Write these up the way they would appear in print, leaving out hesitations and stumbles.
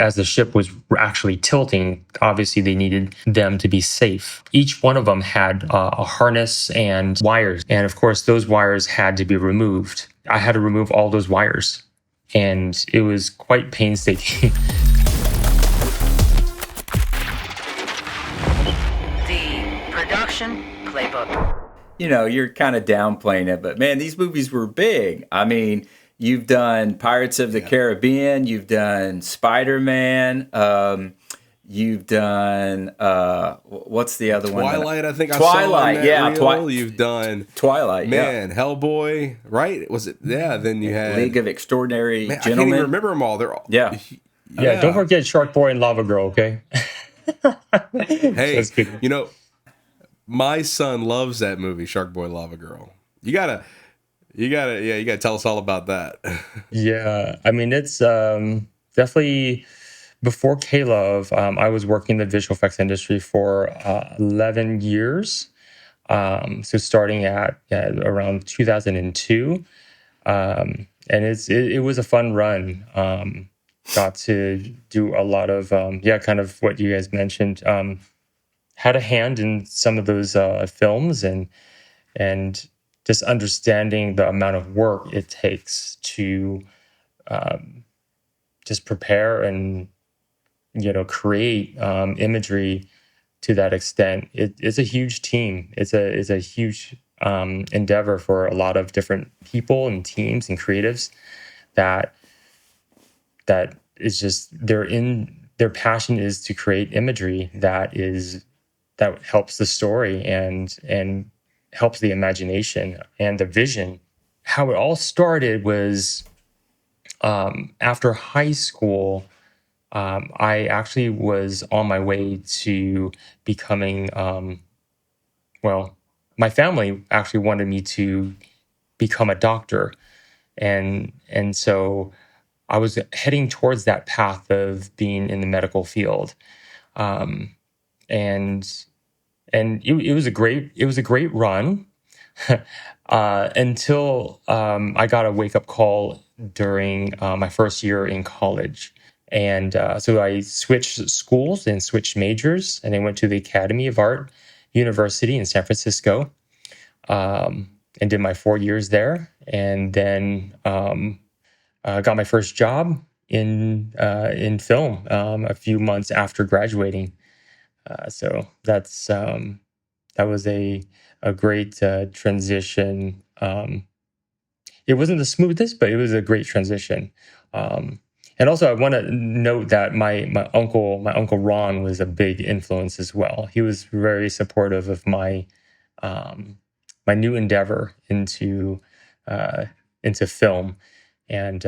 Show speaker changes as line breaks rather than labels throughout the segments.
as the ship was actually tilting, obviously they needed them to be safe. Each one of them had a harness and wires. And of course, those wires had to be removed. I had to remove all those wires. And it was quite painstaking.
The production playbook.
You know, you're kind of downplaying it, but man, these movies were big. I mean, you've done Pirates of the Caribbean, you've done Spider-Man, you've done what's the other one?
Twilight, I think.
Twilight,
I saw on that reel. You've done
Twilight,
man, Hellboy, right? Was it? Yeah. Then you had
League of Extraordinary
man,
Gentlemen.
I can't even remember them all. They're all
yeah.
Don't forget Shark Boy and Lava Girl, okay?
Hey, you know, my son loves that movie, Shark Boy, Lava Girl. You gotta tell us all about that.
Yeah, I mean, it's definitely before K-Love, I was working in the visual effects industry for 11 years. So starting at around 2002, and it was a fun run. Got to do a lot of kind of what you guys mentioned. Had a hand in some of those films and just understanding the amount of work it takes to just prepare and create imagery to that extent. It's a huge team. It's a huge endeavor for a lot of different people and teams and creatives that is just their passion is to create imagery that helps the story and helps the imagination and the vision. How it all started was after high school. I actually was on my way to becoming, my family actually wanted me to become a doctor. And so I was heading towards that path of being in the medical field. And it was a great run until I got a wake up call during my first year in college. And so I switched schools and switched majors, and I went to the Academy of Art University in San Francisco, and did my 4 years there, and then got my first job in film a few months after graduating. So that was a great transition. It wasn't the smoothest, but it was a great transition. And also, I want to note that my uncle Ron was a big influence as well. He was very supportive of my my new endeavor into film, and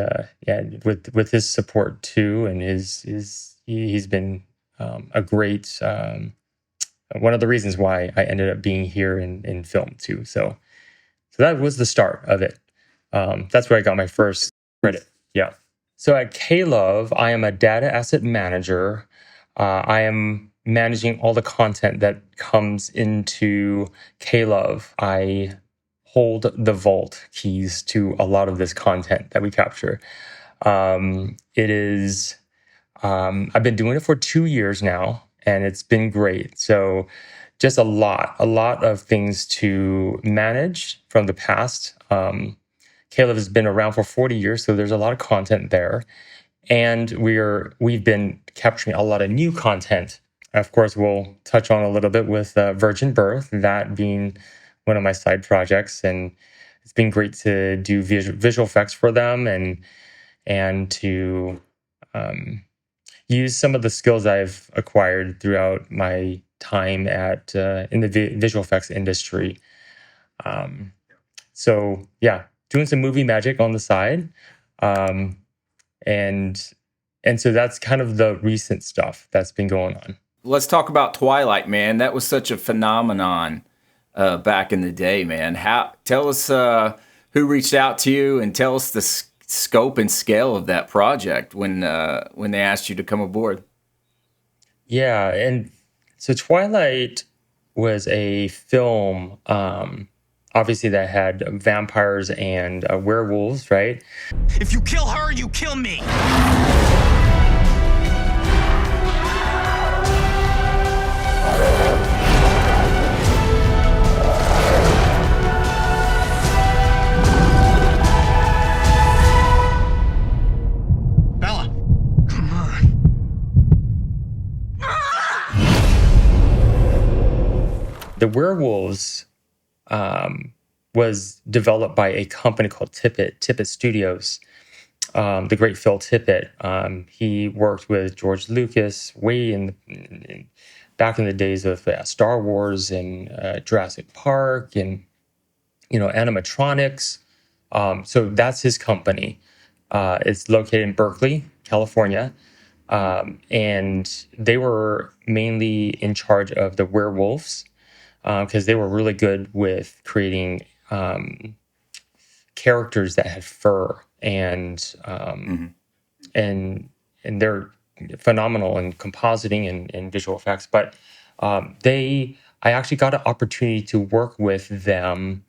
with his support too, and he's been a great one of the reasons why I ended up being here in film too. So that was the start of it. That's where I got my first credit. Yeah. So at K-Love, I am a data asset manager. I am managing all the content that comes into K-Love. I hold the vault keys to a lot of this content that we capture. I've been doing it for 2 years now, and it's been great. So just a lot of things to manage from the past. K-Love has been around for 40 years, so there's a lot of content there. And we've been capturing a lot of new content. Of course, we'll touch on a little bit with Virgin Birth, that being one of my side projects. And it's been great to do visual effects for them and to use some of the skills I've acquired throughout my time in the visual effects industry. So yeah, doing some movie magic on the side. And so that's kind of the recent stuff that's been going on.
Let's talk about Twilight, man. That was such a phenomenon back in the day, man. Tell us who reached out to you, and tell us the scope and scale of that project when they asked you to come aboard.
Yeah, and so Twilight was a film, obviously, that had vampires and werewolves, right?
If you kill her, you kill me.
The werewolves was developed by a company called Tippett Studios. The great Phil Tippett. He worked with George Lucas back in the days of Star Wars and Jurassic Park and animatronics. So that's his company. It's located in Berkeley, California, and they were mainly in charge of the werewolves because they were really good with creating characters that had fur and they're phenomenal in compositing and visual effects. But I actually got an opportunity to work with them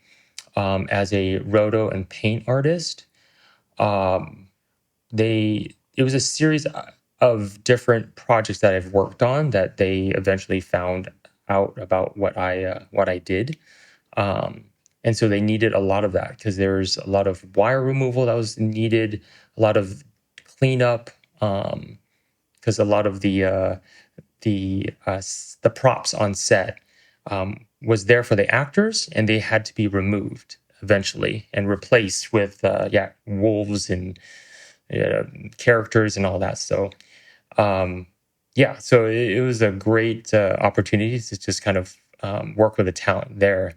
as a roto and paint artist. It was a series of different projects that I've worked on that they eventually found out about what I did. And so they needed a lot of that because there's a lot of wire removal that was needed, a lot of cleanup, because a lot of the props on set was there for the actors, and they had to be removed eventually and replaced with wolves and characters and all that. So so it was a great opportunity to just kind of work with the talent there.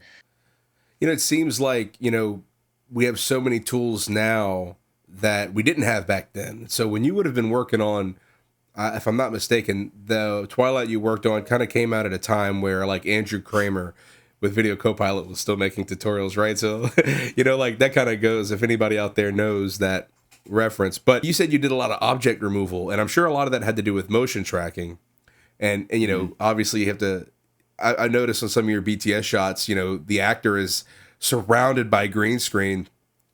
It seems like, we have so many tools now that we didn't have back then. So when you would have been working on, if I'm not mistaken, the Twilight you worked on kind of came out at a time where like Andrew Kramer with Video Copilot was still making tutorials, right? So, like that kind of goes, if anybody out there knows that reference. But you said you did a lot of object removal, and I'm sure a lot of that had to do with motion tracking. And obviously you have to, I noticed on some of your BTS shots, the actor is surrounded by green screen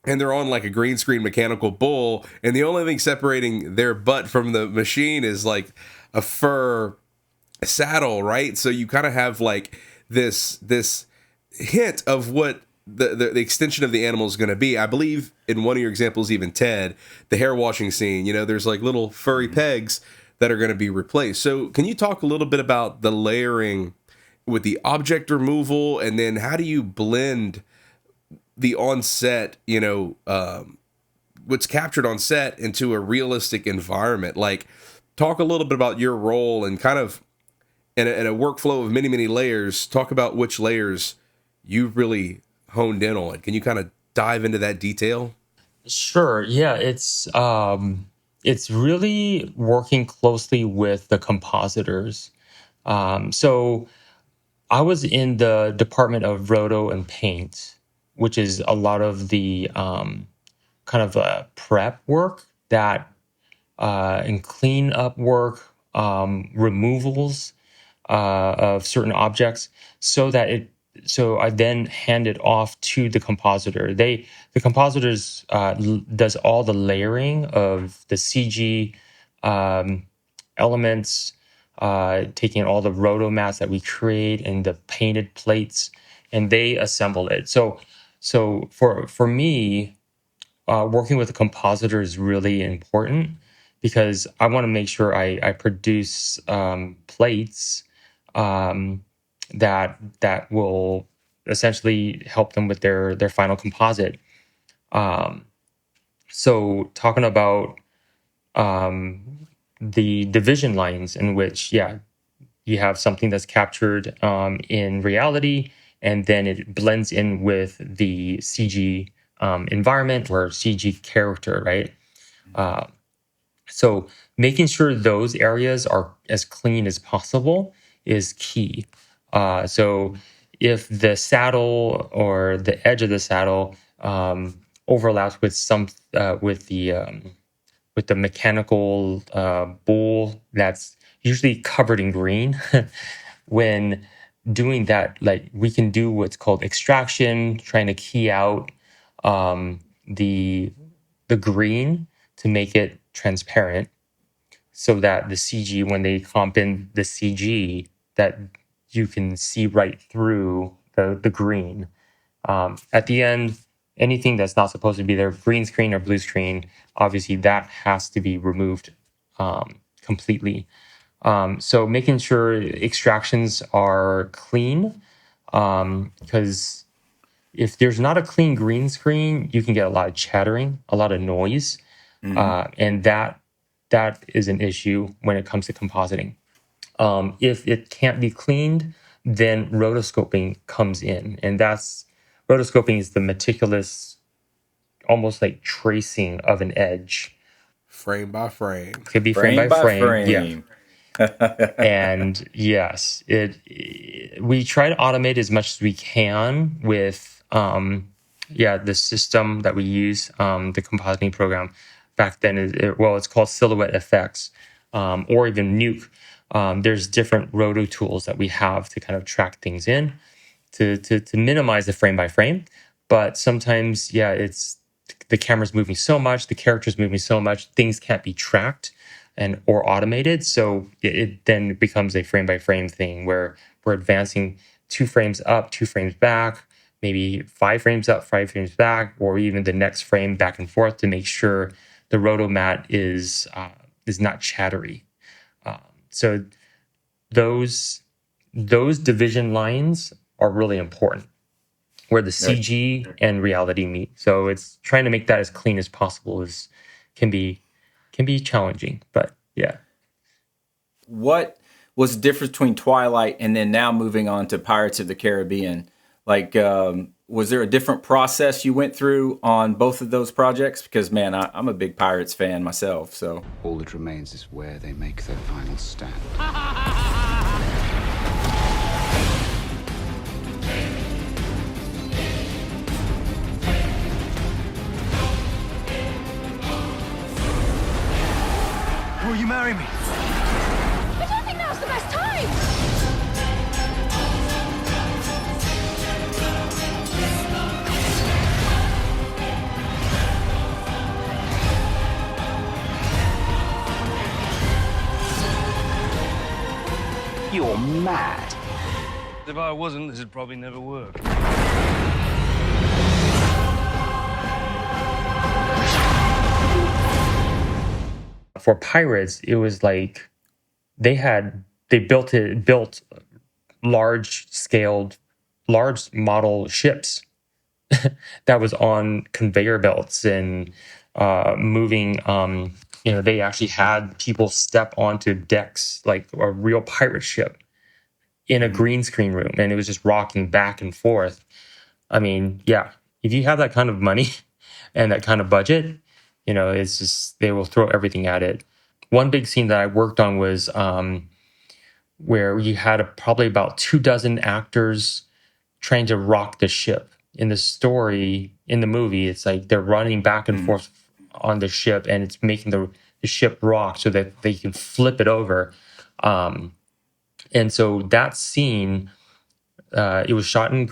and they're on like a green screen mechanical bull. And the only thing separating their butt from the machine is like a fur saddle, right? So you kind of have like this hint of what the extension of the animal is going to be. I believe in one of your examples, even Ted, the hair washing scene, there's like little furry pegs that are going to be replaced. So can you talk a little bit about the layering with the object removal, and then how do you blend the on-set, what's captured on set into a realistic environment? Like, talk a little bit about your role and kind of in a workflow of many, many layers. Talk about which layers you've really honed in on. Can you kind of dive into that detail?
Sure. Yeah, it's really working closely with the compositors. So I was in the department of roto and paint, which is a lot of the kind of prep work that and clean up work, removals of certain objects, so I then hand it off to the compositor. The compositors does all the layering of the CG elements, taking all the roto mats that we create and the painted plates, and they assemble it. So for me, working with a compositor is really important because I want to make sure I produce plates that will essentially help them with their final composite. So talking about the division lines in which, you have something that's captured in reality, and then it blends in with the CG environment or CG character, right? So making sure those areas are as clean as possible is key. So if the saddle or the edge of the saddle overlaps with with the mechanical bowl that's usually covered in green, when doing that, like we can do what's called extraction, trying to key out the green to make it transparent, so that the CG, when they comp in the CG, that you can see right through the green. At the end, anything that's not supposed to be there, green screen or blue screen, obviously that has to be removed completely. So making sure extractions are clean because if there's not a clean green screen, you can get a lot of chattering, a lot of noise, and that is an issue when it comes to compositing. If it can't be cleaned, then rotoscoping comes in, and rotoscoping is the meticulous, almost like tracing of an edge.
Frame by frame.
Could be frame
Frame
by
by
frame, yeah.
frame.
And yes, we try to automate as much as we can with the system that we use, the compositing program. Back then, it's called Silhouette FX, or even Nuke. There's different roto tools that we have to kind of track things in to minimize the frame by frame. But sometimes, it's the camera's moving so much, the character's moving so much, things can't be tracked or automated. So it then becomes a frame by frame thing where we're advancing 2 frames up, 2 frames back, maybe 5 frames up, 5 frames back, or even the next frame back and forth to make sure the rotomat is not chattery. So those division lines are really important, where the CG and reality meet. So it's trying to make that as clean as possible can be challenging, but yeah.
What was the difference between Twilight and then now moving on to Pirates of the Caribbean? Like, was there a different process you went through on both of those projects? Because, man, I'm a big Pirates fan myself, so.
All that remains is where they make their final stand.
Will you marry me?
I don't think now's the best time!
You're mad.
If I wasn't, this would probably never work.
For Pirates, it was like they built large model ships that was on conveyor belts and moving. They actually had people step onto decks like a real pirate ship in a green screen room, and it was just rocking back and forth. I mean, yeah, if you have that kind of money and that kind of budget, it's just they will throw everything at it. One big scene that I worked on was where you had probably about 24 actors trying to rock the ship. In the story, in the movie, it's like they're running back and forth on the ship, and it's making the ship rock so that they can flip it over. And so that scene, it was shot in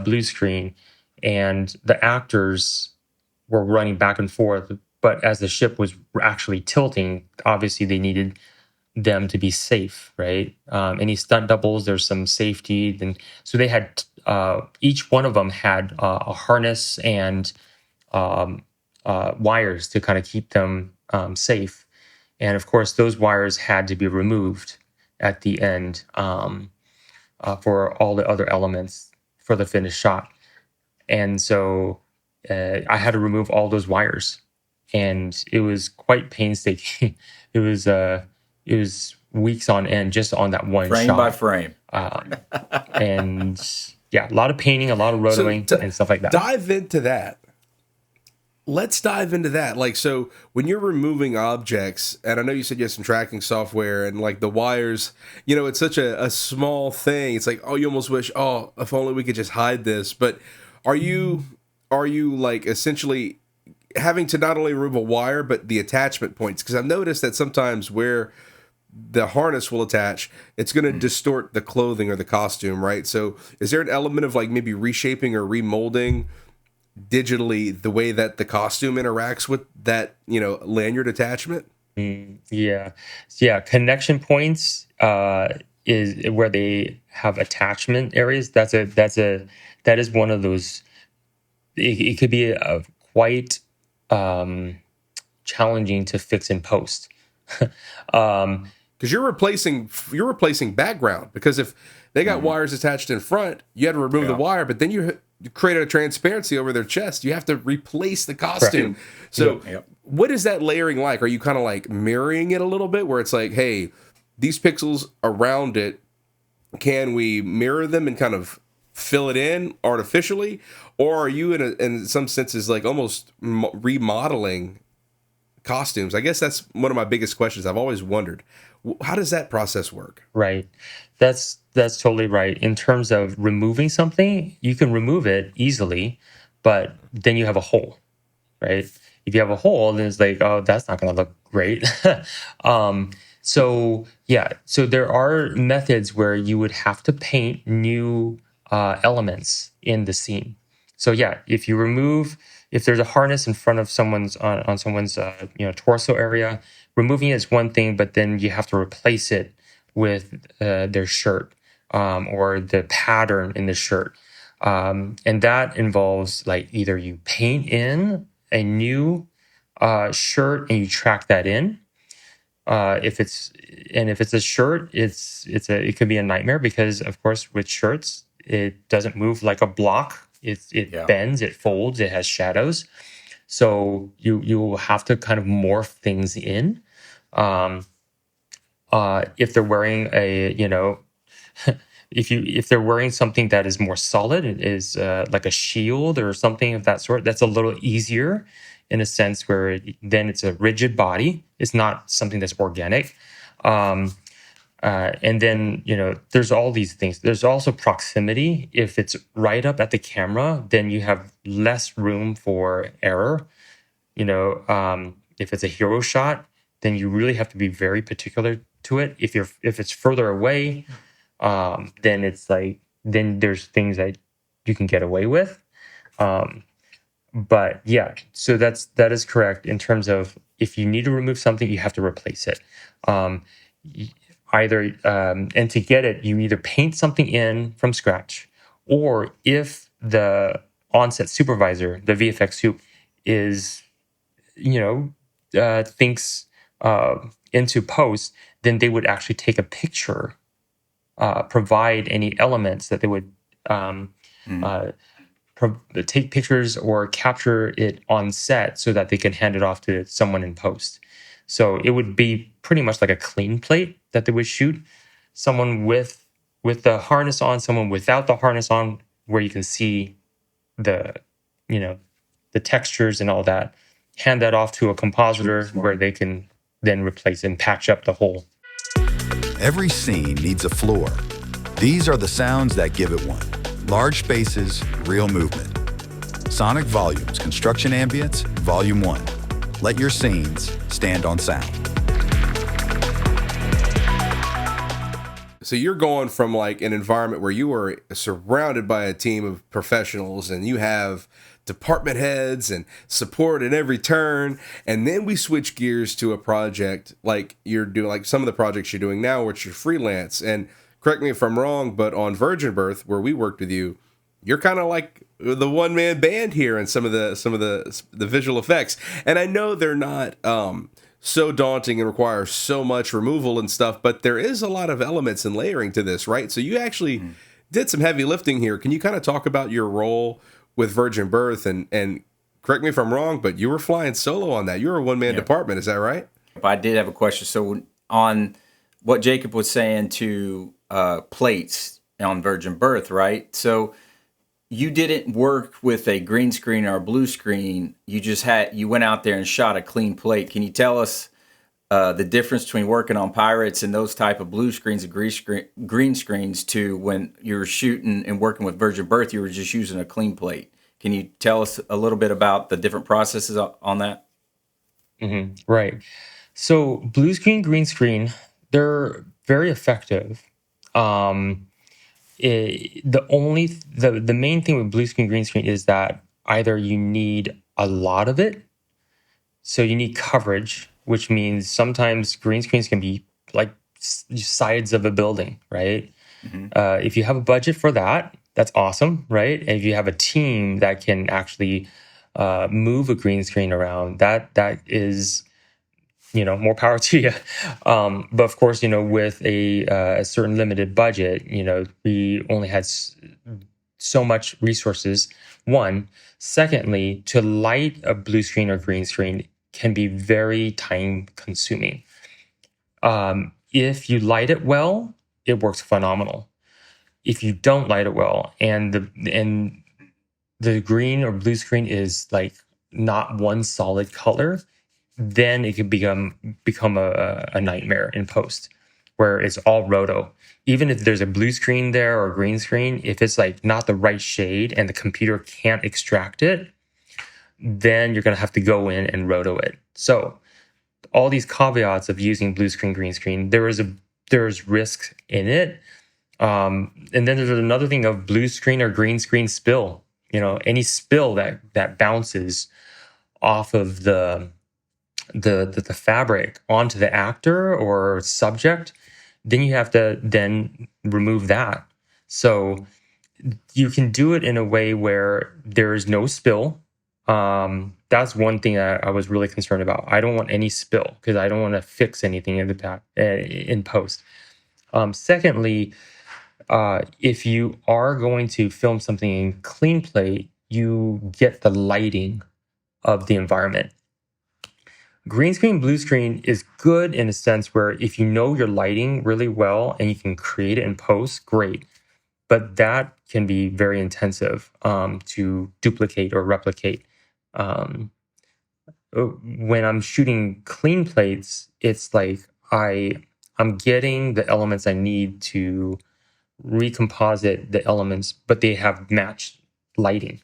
blue screen, and the actors were running back and forth. But as the ship was actually tilting, obviously they needed them to be safe, right? Any stunt doubles, there's some safety. Then, so they had each one of them had a harness and wires to kind of keep them safe. And of course, those wires had to be removed at the end for all the other elements for the finished shot. And so I had to remove all those wires, and it was quite painstaking. It was weeks on end just on that one
Frame
shot.
by frame.
And yeah, a lot of painting, a lot of rotoing, and stuff like that.
Dive into that. Let's dive into that. Like, so when you're removing objects, and I know you said you have some tracking software and like the wires, it's such a small thing. It's like, oh, you almost wish, oh, if only we could just hide this. But are you like essentially having to not only remove a wire, but the attachment points? Because I've noticed that sometimes where the harness will attach, it's going to distort the clothing or the costume, right? So is there an element of like maybe reshaping or remolding digitally the way that the costume interacts with that, lanyard attachment?
Yeah. Connection points is where they have attachment areas. That is one of those. It could be quite challenging to fix in post.
because you're replacing background, because if they got wires attached in front, you had to remove the wire, but then you created a transparency over their chest. You have to replace the costume. So what is that layering like? Are you kind of like mirroring it a little bit, where it's like, hey, these pixels around it, can we mirror them and kind of fill it in artificially? Or are you in some senses like almost remodeling costumes? I guess that's one of my biggest questions. I've always wondered, how does that process work?
Right. That's totally right. In terms of removing something, you can remove it easily, but then you have a hole, right? If you have a hole, then it's like, oh, that's not going to look great. So there are methods where you would have to paint new elements in the scene. So yeah, if there's a harness in front of someone's on someone's torso area, removing it is one thing, but then you have to replace it with their shirt or the pattern in the shirt, and that involves like either you paint in a new shirt and you track that in. If it's a shirt, it could be a nightmare, because of course with shirts it doesn't move like a block. It bends, it folds, it has shadows. So you will have to kind of morph things in. If they're wearing if they're wearing something that is more solid, it is like a shield or something of that sort, that's a little easier in a sense, where then it's a rigid body. It's not something that's organic. And then, there's all these things. There's also proximity. If it's right up at the camera, then you have less room for error. If it's a hero shot, then you really have to be very particular to it. If it's further away, then it's like, then there's things that you can get away with. But yeah, so that is correct in terms of, if you need to remove something, you have to replace it. And to get it, you either paint something in from scratch, or if the on-set supervisor, the VFX soup, is, thinks into post, then they would actually take a picture, provide any elements that they would take pictures or capture it on set, so that they can hand it off to someone in post. So it would be pretty much like a clean plate that they would shoot. Someone with the harness on, someone without the harness on, where you can see the textures and all that. Hand that off to a compositor, where they can then replace and patch up the hole.
Every scene needs a floor. These are the sounds that give it one. Large spaces, real movement. Sonic Volumes Construction Ambience, Volume 1. Let your scenes stand on sound.
So you're going from like an environment where you are surrounded by a team of professionals, and you have department heads and support at every turn, and then we switch gears to a project like you're doing, like some of the projects you're doing now, which you're freelance. And correct me if I'm wrong, but on Virgin Birth, where we worked with you, you're kind of like the one-man band here in some of the visual effects. And I know they're not so daunting and require so much removal and stuff, but there is a lot of elements and layering to this, right? So you actually did some heavy lifting here. Can you kind of talk about your role with Virgin Birth, and correct me if I'm wrong, but you were flying solo on that. You're a one-man department, is that right?
I did have a question. So on what Jacob was saying to plates on Virgin Birth, right? So you didn't work with a green screen or a blue screen. You went out there and shot a clean plate. Can you tell us the difference between working on Pirates and those type of blue screens and green screens to when you were shooting and working with Virgin Birth, you were just using a clean plate? Can you tell us a little bit about the different processes on that?
Mm-hmm. Right. So blue screen, green screen, they're very effective. The main thing with blue screen, green screen is that either you need a lot of it, so you need coverage, which means sometimes green screens can be like sides of a building, right? Mm-hmm. If you have a budget for that, that's awesome, right? And if you have a team that can actually move a green screen around, that is more power to you. But of course, with a certain limited budget, we only had so much resources. One, secondly, to light a blue screen or green screen can be very time consuming. If you light it well, it works phenomenal. If you don't light it well, and the green or blue screen is like not one solid color, then it can become a nightmare in post, where it's all roto. Even if there's a blue screen there or a green screen, if it's like not the right shade and the computer can't extract it, then you're gonna have to go in and roto it. So all these caveats of using blue screen, green screen, there's risk in it. And then there's another thing of blue screen or green screen spill. Any spill that bounces off of the fabric onto the actor or subject, then you have to then remove that. So you can do it in a way where there is no spill. That's one thing I was really concerned about. I don't want any spill because I don't want to fix anything in the back in post. Secondly, if you are going to film something in clean plate, you get the lighting of the environment. Green screen, blue screen is good in a sense where if you know your lighting really well and you can create it in post, great. But that can be very intensive to duplicate or replicate. When I'm shooting clean plates, it's like I'm getting the elements I need to recomposite the elements, but they have matched lighting.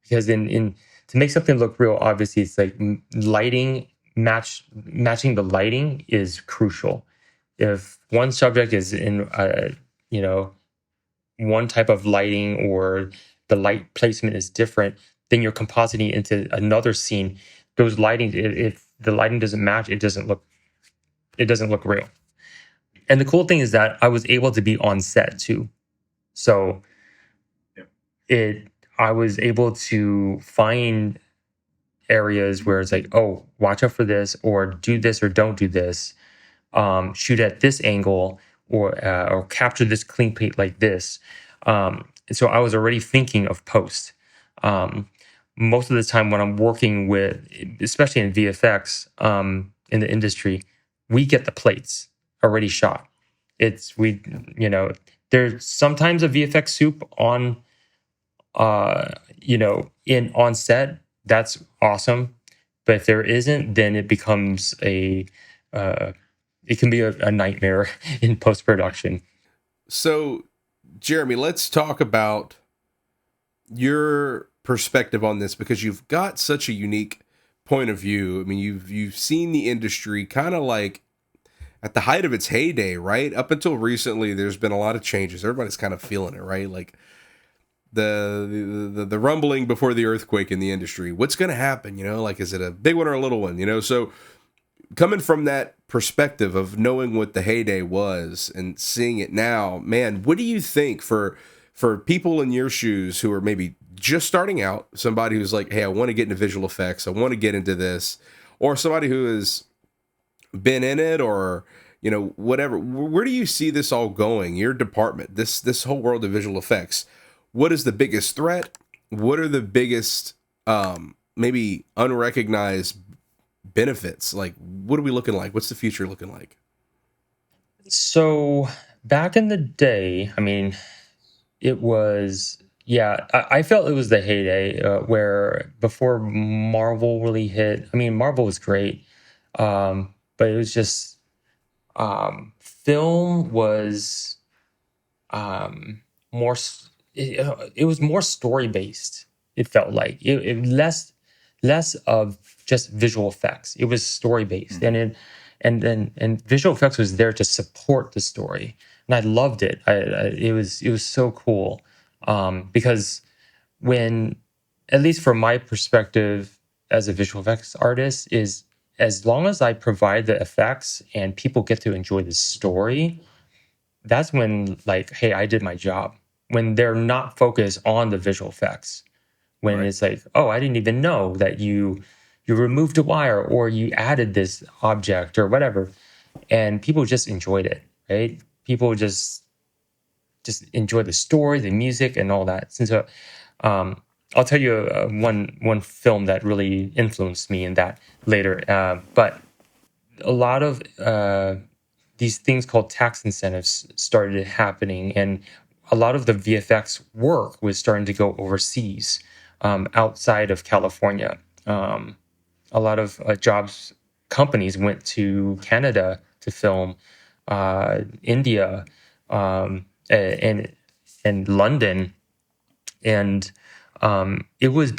Because in to make something look real, obviously it's like matching the lighting is crucial. If one subject is in one type of lighting or the light placement is different, then you're compositing into another scene. Those lighting, if the lighting doesn't match, it doesn't look real. And the cool thing is that I was able to be on set too. So I was able to find areas where it's like, oh, watch out for this, or do this, or don't do this. Shoot at this angle, or capture this clean plate like this. So I was already thinking of post. Most of the time when I'm working with, especially in VFX, in the industry, we get the plates already shot. There's sometimes a VFX soup on, on set. That's awesome. But if there isn't, then it becomes it can be a nightmare in post-production.
So, Jeremy, let's talk about your perspective on this, because you've got such a unique point of view. I mean, you've seen the industry kind of like at the height of its heyday, right? Up until recently, there's been a lot of changes. Everybody's kind of feeling it, right? Like the rumbling before the earthquake in the industry. What's going to happen? Like, is it a big one or a little one? So coming from that perspective of knowing what the heyday was and seeing it now, man, what do you think for people in your shoes who are maybe just starting out, somebody who's like, hey, I want to get into visual effects, I want to get into this, or somebody who has been in it, or whatever, where do you see this all going, your department, this whole world of visual effects? What is the biggest threat? What are the biggest maybe unrecognized benefits? Like, what are we looking like? What's the future looking like?
So back in the day, I mean, it was, I felt it was the heyday where before Marvel really hit. I mean, Marvel was great, but it was just film was more. It was more story based. It felt like it less of just visual effects. It was story based, and visual effects was there to support the story, and I loved it. It was so cool because when, at least from my perspective as a visual effects artist, is as long as I provide the effects and people get to enjoy the story, that's when, like, hey, I did my job. When they're not focused on the visual effects, when it's like, oh, I didn't even know that you you removed a wire or you added this object or whatever, and people just enjoyed it, right? People just enjoy the story, the music, and all that. And so, I'll tell you one film that really influenced me in that later. But a lot of these things called tax incentives started happening, and a lot of the VFX work was starting to go overseas, outside of California. A lot of companies went to Canada to film, India, and London, and it was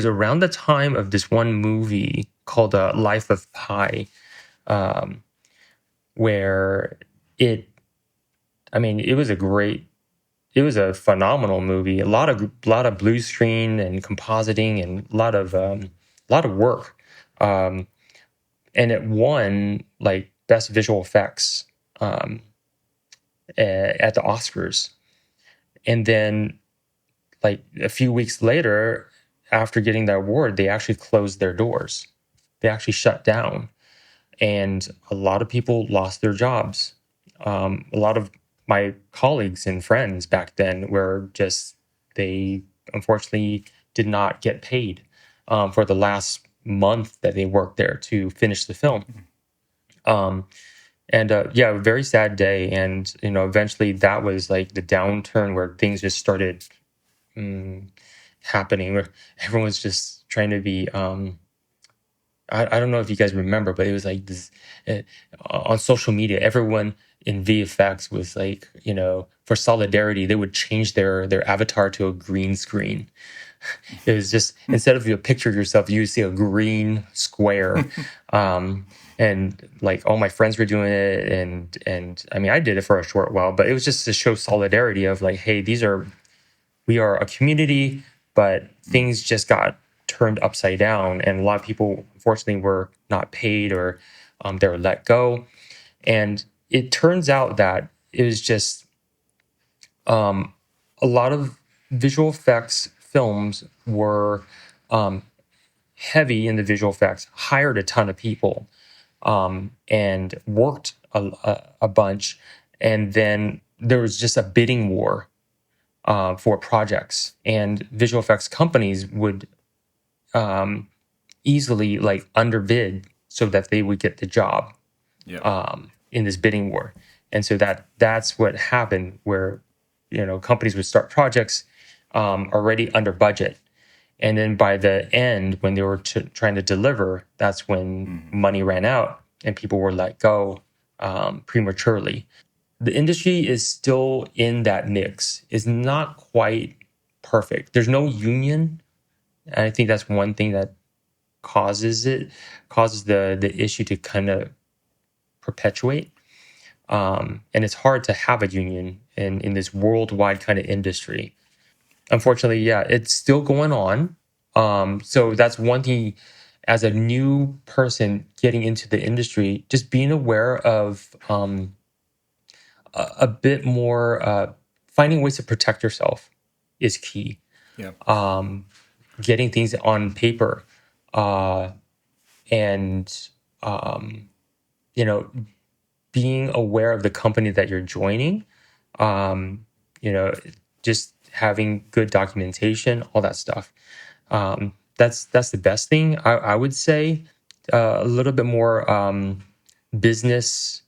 around the time of this one movie called Life of Pi, where it, I mean, it was a phenomenal movie. A lot of blue screen and compositing and a lot of work, and it won like best visual effects, at the Oscars. And then, like a few weeks later, after getting that award, they actually closed their doors. They actually shut down, and a lot of people lost their jobs. A lot of my colleagues and friends back then were just, they unfortunately did not get paid, for the last month that they worked there to finish the film. And yeah, a very sad day. And eventually that was like the downturn where things just started happening, where everyone was just trying to be. I don't know if you guys remember, but it was like this, on social media. Everyone in VFX was like, for solidarity, they would change their avatar to a green screen. It was just, instead of you picture yourself, you see a green square. And like all my friends were doing it, and I mean, I did it for a short while, but it was just to show solidarity of like, hey, we are a community, but things just got turned upside down, and a lot of people unfortunately were not paid, or they were let go. And it turns out that it was just, a lot of visual effects films were, heavy in the visual effects, hired a ton of people, and worked a bunch, and then there was just a bidding war, for projects, and visual effects companies would, easily like underbid so that they would get the job, in this bidding war. And so that's what happened, where companies would start projects, already under budget, and then by the end, when they were trying to deliver, that's when money ran out and people were let go, prematurely. The industry is still in that mix. It's not quite perfect. There's no union. And I think that's one thing that causes the issue to kind of perpetuate. And it's hard to have a union in this worldwide kind of industry. Unfortunately, yeah, it's still going on. So that's one thing, as a new person getting into the industry, just being aware of, a bit more, finding ways to protect yourself is key.
Yeah.
Getting things on paper, and being aware of the company that you're joining, just having good documentation, all that stuff. That's the best thing. I would say, a little bit more, business,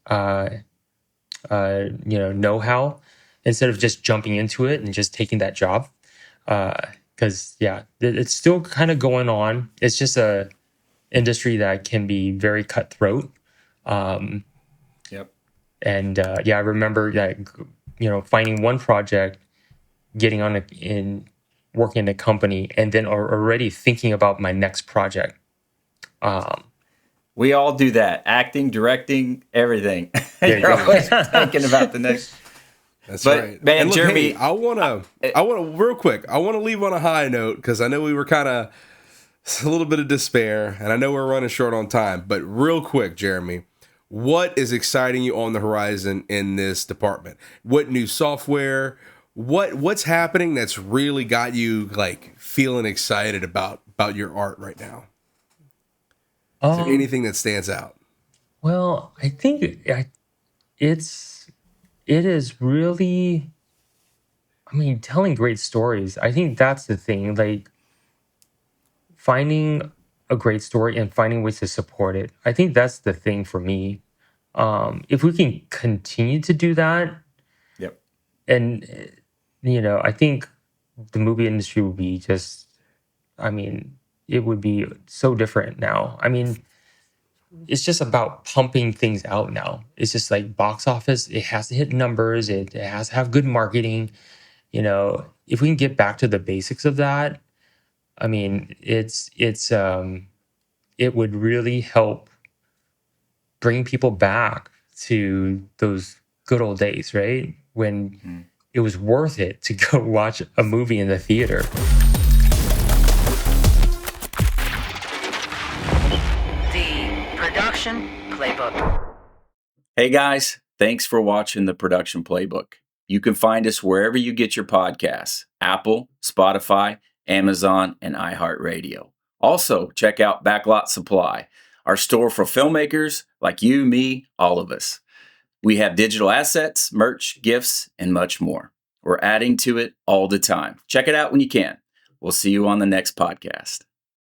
know-how, instead of just jumping into it and just taking that job. Because yeah, it's still kind of going on. It's just a industry that can be very cutthroat.
Yep.
And yeah, I remember that, finding one project, getting on in working in a company, and then already thinking about my next project.
We all do that. Acting, directing, everything.
Yeah,
You're always thinking about the next.
That's
But,
right.
man,
And look,
Jeremy,
hey, I want to real quick. I want to leave on a high note, because I know we were kind of a little bit of despair, and I know we're running short on time. But real quick, Jeremy, what is exciting you on the horizon in this department? What new software? What's happening that's really got you like feeling excited about your art right now? Is there anything that stands out?
Well, I think it's it is really, I mean, telling great stories. I think that's the thing. Like finding a great story and finding ways to support it. I think that's the thing for me. If we can continue to do that,
Yep.
and I think the movie industry would be just, I mean, it would be so different now. I mean, it's just about pumping things out now. It's just like box office, it has to hit numbers, it has to have good marketing. If we can get back to the basics of that, I mean, it would really help bring people back to those good old days, right? When it was worth it to go watch a movie in the theater.
The Production Playbook.
Hey guys, thanks for watching the Production Playbook. You can find us wherever you get your podcasts: Apple, Spotify, Amazon, and iHeartRadio. Also, check out Backlot Supply, our store for filmmakers like you, me, all of us. We have digital assets, merch, gifts, and much more. We're adding to it all the time. Check it out when you can. We'll see you on the next podcast.